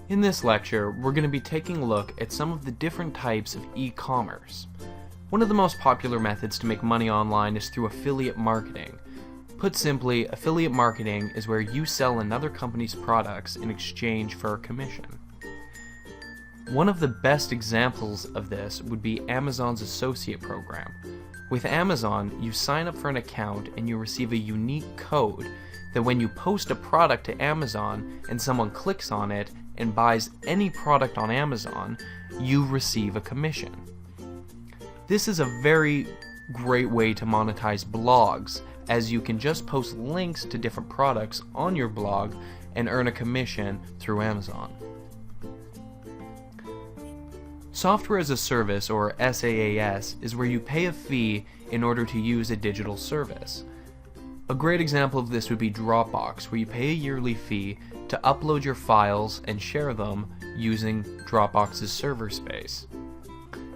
In this lecture, we're going to be taking a look at some of the different types of e-commerce. One of the most popular methods to make money online is through affiliate marketing. Put simply, affiliate marketing is where you sell another company's products in exchange for a commission. One of the best examples of this would be Amazon's Associate Program. With Amazon, you sign up for an account and you receive a unique code that when you post a product to Amazon and someone clicks on it and buys any product on Amazon, you receive a commission. This is a very great way to monetize blogs, as you can just post links to different products on your blog and earn a commission through Amazon. Software as a Service, or SaaS, is where you pay a fee in order to use a digital service. A great example of this would be Dropbox, where you pay a yearly fee to upload your files and share them using Dropbox's server space.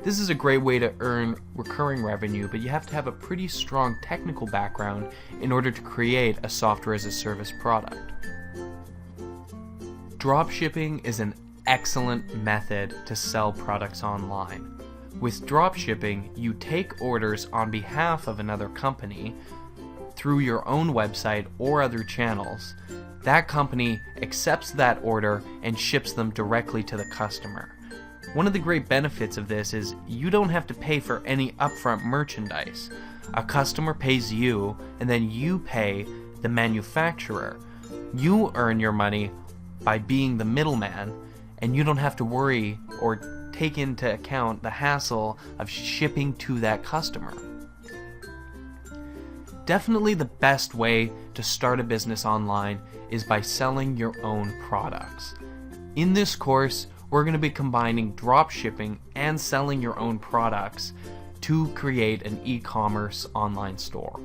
This is a great way to earn recurring revenue, but you have to have a pretty strong technical background in order to create a software as a service product. Dropshipping is an excellent method to sell products online. With dropshipping, you take orders on behalf of another company through your own website or other channels. That company accepts that order and ships them directly to the customer. One of the great benefits of this is you don't have to pay for any upfront merchandise. A customer pays you, and then you pay the manufacturer. You earn your money by being the middleman, and you don't have to worry or take into account the hassle of shipping to that customer. Definitely the best way to start a business online is by selling your own products. In this course, we're going to be combining dropshipping and selling your own products to create an e-commerce online store.